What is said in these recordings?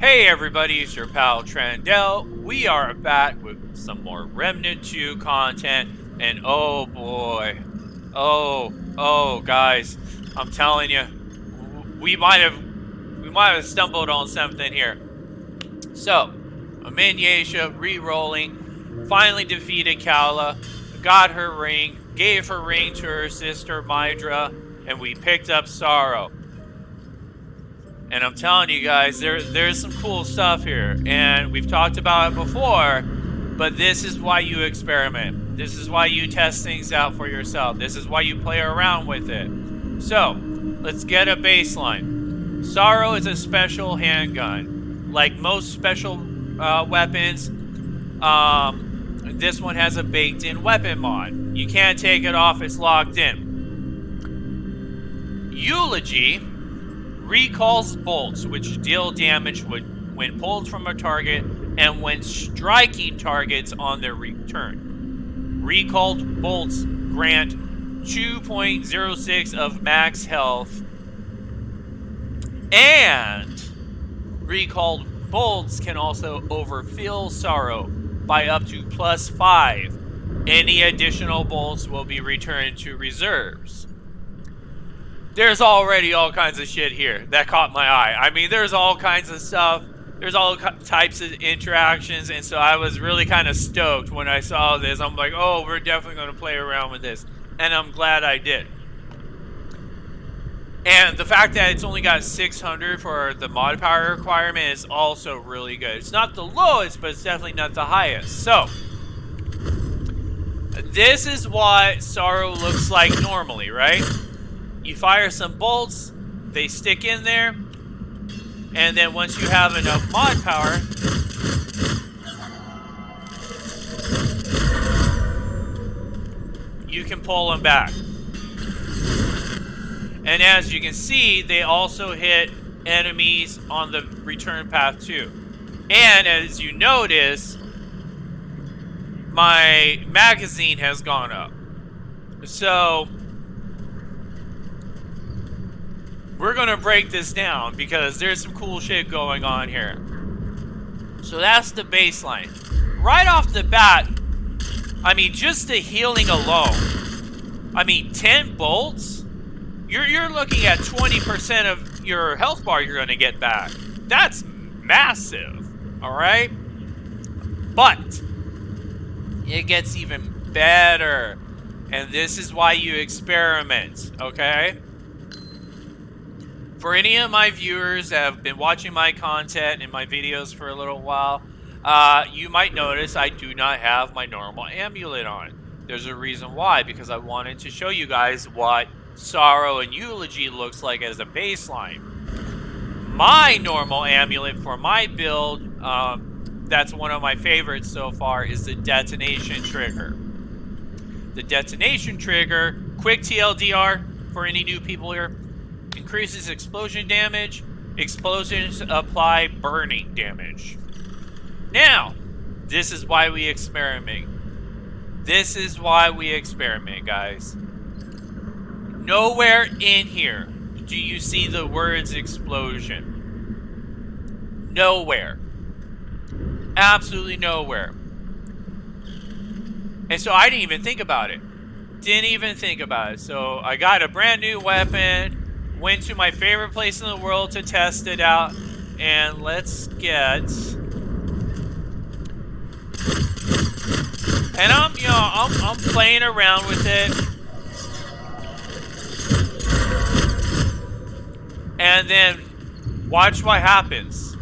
Hey everybody, it's your pal Trandell. We are back with some more Remnant 2 content, and oh boy, guys, I'm telling you, we might have stumbled on something here. So, Amenyesha re-rolling, finally defeated Kala, got her ring, gave her ring to her sister Mydra, and we picked up Sorrow. And I'm telling you guys, there's some cool stuff here. And we've talked about it before, but this is why you experiment. This is why you test things out for yourself. This is why you play around with it. So, let's get a baseline. Sorrow is a special handgun. Like most special weapons, this one has a baked-in weapon mod. You can't take it off, it's locked in. Eulogy recalls bolts, which deal damage when pulled from a target and when striking targets on their return. Recalled bolts grant 2.06 of max health, and recalled bolts can also overfill Sorrow by up to +5. Any additional bolts will be returned to reserves. There's already all kinds of shit here that caught my eye. I mean, there's all kinds of stuff. There's all types of interactions, and so I was really kind of stoked when I saw this. I'm like, oh, we're definitely going to play around with this, and I'm glad I did. And the fact that it's only got 600 for the mod power requirement is also really good. It's not the lowest, but it's definitely not the highest. So, this is what Sorrow looks like normally, right? You fire some bolts, they stick in there, and then once you have enough mod power, you can pull them back. And as you can see, they also hit enemies on the return path too. And as you notice, my magazine has gone up. So we're gonna break this down because there's some cool shit going on here. So that's the baseline. Right off the bat, I mean, just the healing alone. I mean, 10 bolts? You're looking at 20% of your health bar you're gonna get back. That's massive, alright? But it gets even better. And this is why you experiment, okay? For any of my viewers that have been watching my content and my videos for a little while, you might notice I do not have my normal amulet on. There's a reason why, because I wanted to show you guys what Sorrow and Eulogy looks like as a baseline. My normal amulet for my build, that's one of my favorites so far, is the Denotation Trigger. The Denotation Trigger, quick TLDR for any new people here, increases explosion damage. Explosions apply burning damage. Now, this is why we experiment. This is why we experiment, guys. Nowhere in here do you see the words explosion. Nowhere. Absolutely nowhere. And so I didn't even think about it. Didn't even think about it. So I got a brand new weapon. Went to my favorite place in the world to test it out, and let's get. And I'm playing around with it, and then watch what happens.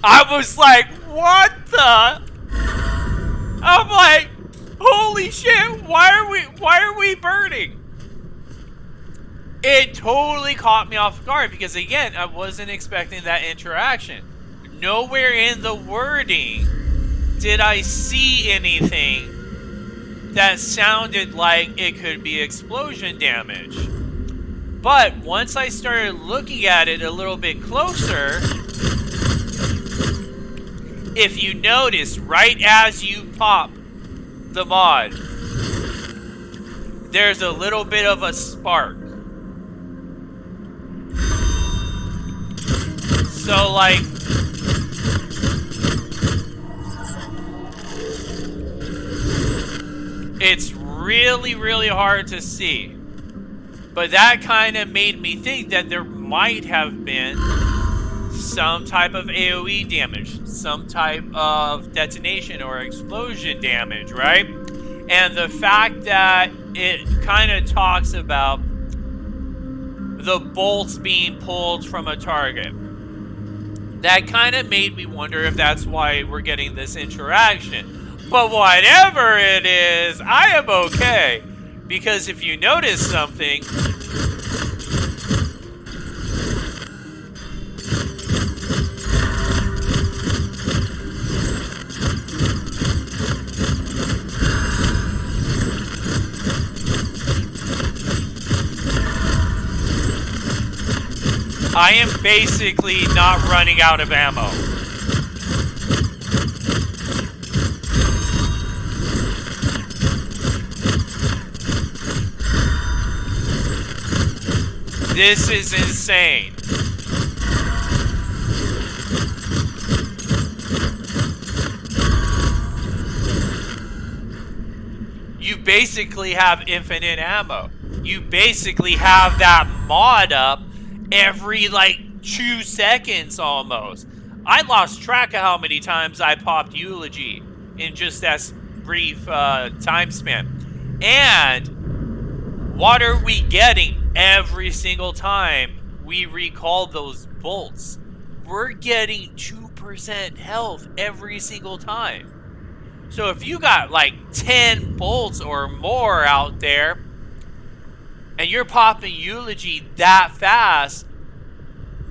I was like, what the? I'm like, holy shit, why are we burning? It totally caught me off guard because, again, I wasn't expecting that interaction. Nowhere in the wording did I see anything that sounded like it could be explosion damage. But once I started looking at it a little bit closer, if you notice, right as you pop the mod, there's a little bit of a spark. So, like, it's really, really hard to see. But that kind of made me think that there might have been some type of AoE damage, some type of detonation or explosion damage, right? And the fact that it kind of talks about the bolts being pulled from a target, that kind of made me wonder if that's why we're getting this interaction. But whatever it is, I am okay. Because if you notice something, I am basically not running out of ammo. This is insane. You basically have infinite ammo. You basically have that mod up every like 2 seconds almost. I lost track of how many times I popped Eulogy in just that brief time span. And what are we getting every single time we recall those bolts? We're getting 2% health every single time. So if you got like 10 bolts or more out there, and you're popping Eulogy that fast,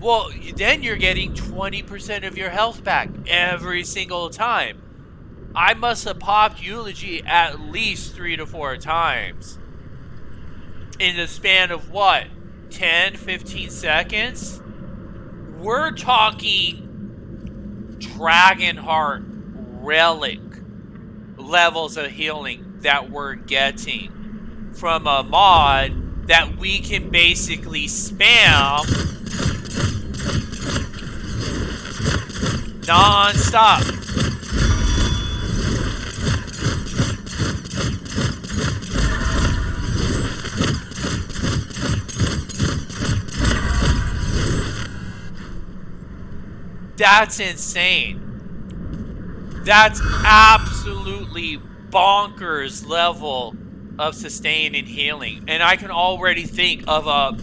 well, then you're getting 20% of your health back every single time. I must have popped Eulogy at least 3 to 4 times. In the span of what? 10, 15 seconds? We're talking Dragonheart Relic levels of healing that we're getting from a mod that we can basically spam non-stop. That's insane. That's absolutely bonkers level of sustain and healing. And I can already think of a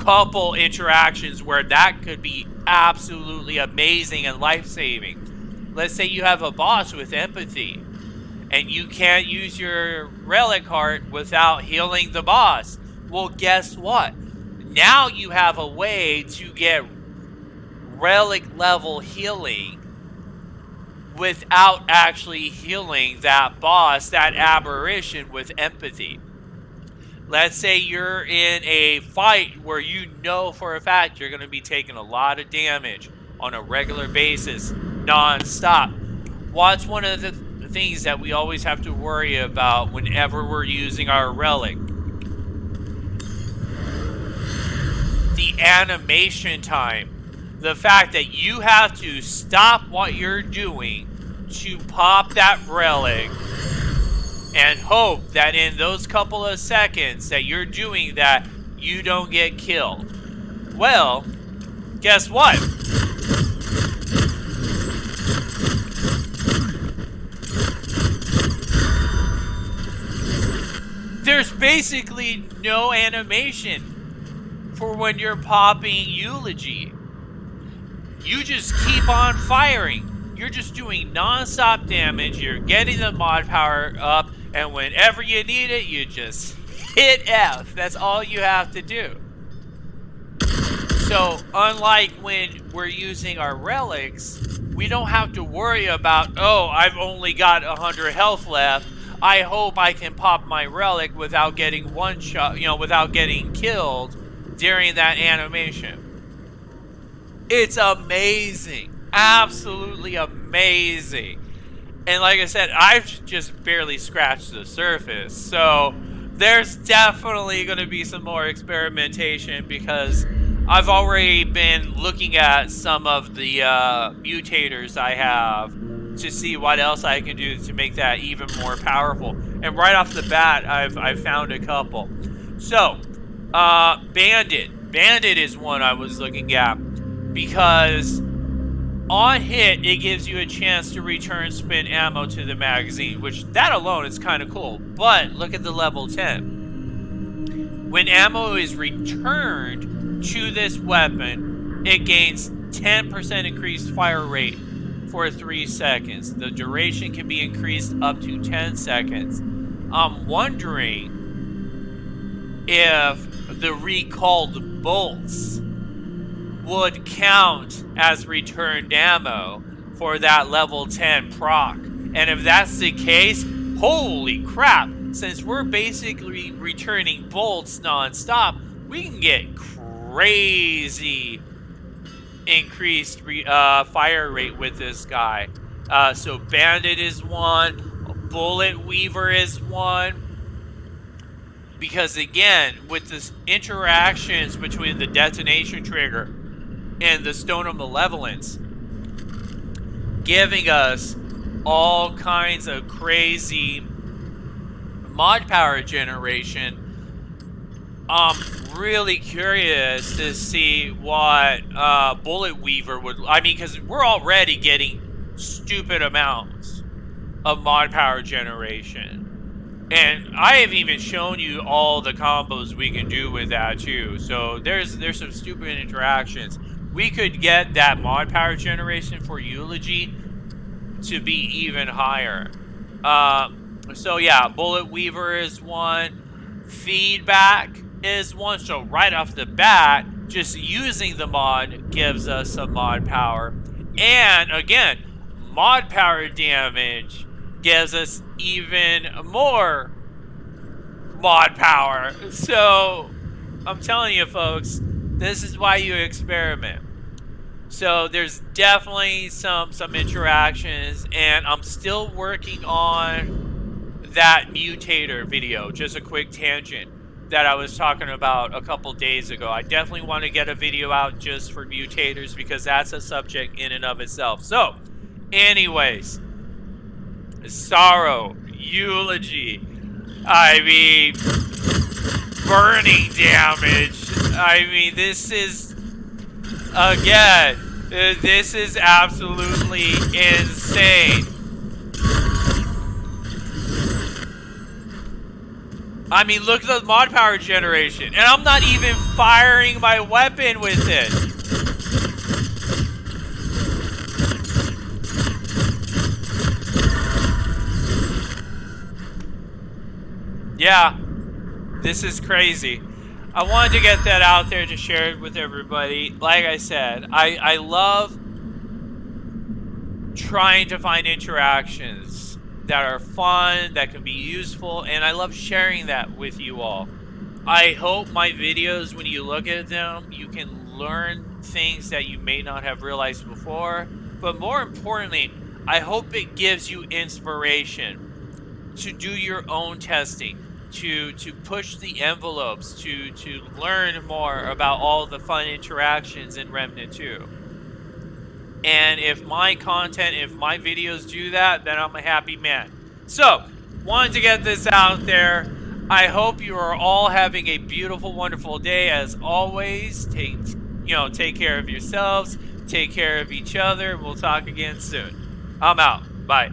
couple interactions where that could be absolutely amazing and life-saving. Let's say you have a boss with empathy and you can't use your relic heart without healing the boss. Well, guess what? Now you have a way to get relic level healing without actually healing that boss, that aberration, with empathy. Let's say you're in a fight where you know for a fact you're going to be taking a lot of damage on a regular basis, non-stop. What's one of the things that we always have to worry about whenever we're using our relic? The animation time. The fact that you have to stop what you're doing to pop that relic and hope that in those couple of seconds that you're doing that, you don't get killed. Well, guess what? There's basically no animation for when you're popping Eulogy. You just keep on firing. You're just doing non-stop damage. You're getting the mod power up, and whenever you need it, you just hit F. That's all you have to do. So, unlike when we're using our relics, we don't have to worry about, oh, I've only got 100 health left. I hope I can pop my relic without getting one shot, without getting killed during that animation. It's amazing. Absolutely amazing. And like I said, I've just barely scratched the surface. So there's definitely going to be some more experimentation because I've already been looking at some of the mutators I have to see what else I can do to make that even more powerful. And right off the bat, I've found a couple. So, Bandit. Bandit is one I was looking at because on hit, it gives you a chance to return spin ammo to the magazine, which that alone is kind of cool. But look at the level 10. When ammo is returned to this weapon, it gains 10% increased fire rate for 3 seconds. The duration can be increased up to 10 seconds. I'm wondering if the recalled bolts would count as returned ammo for that level 10 proc. And if that's the case, holy crap, since we're basically returning bolts non-stop, we can get crazy increased fire rate with this guy. So Bandit is one, Bullet Weaver is one, because again, with the interactions between the Denotation Trigger and the Stone of Malevolence, giving us all kinds of crazy mod power generation, I'm really curious to see what Bullet Weaver would... I mean, because we're already getting stupid amounts of mod power generation. And I have even shown you all the combos we can do with that too. So there's some stupid interactions. We could get that mod power generation for Eulogy to be even higher. So yeah, Bullet Weaver is one. Feedback is one. So right off the bat, just using the mod gives us some mod power. And again, mod power damage gives us even more mod power. So I'm telling you folks, this is why you experiment. So there's definitely some interactions, and I'm still working on that mutator video. Just a quick tangent that I was talking about a couple days ago. I definitely want to get a video out just for mutators because that's a subject in and of itself. So anyways, Sorrow, Eulogy, I mean, burning damage. I mean, this is, again, this is absolutely insane. I mean, look at the mod power generation, and I'm not even firing my weapon with it. Yeah, this is crazy. I wanted to get that out there to share it with everybody. Like I said, I love trying to find interactions that are fun, that can be useful, and I love sharing that with you all. I hope my videos, when you look at them, you can learn things that you may not have realized before. But more importantly, I hope it gives you inspiration to do your own testing, to push the envelopes, to learn more about all the fun interactions in Remnant 2. And if my content, if my videos do that, then I'm a happy man. So, wanted to get this out there. I hope you are all having a beautiful, wonderful day. As always, take care of yourselves, take care of each other. We'll talk again soon. I'm out. Bye.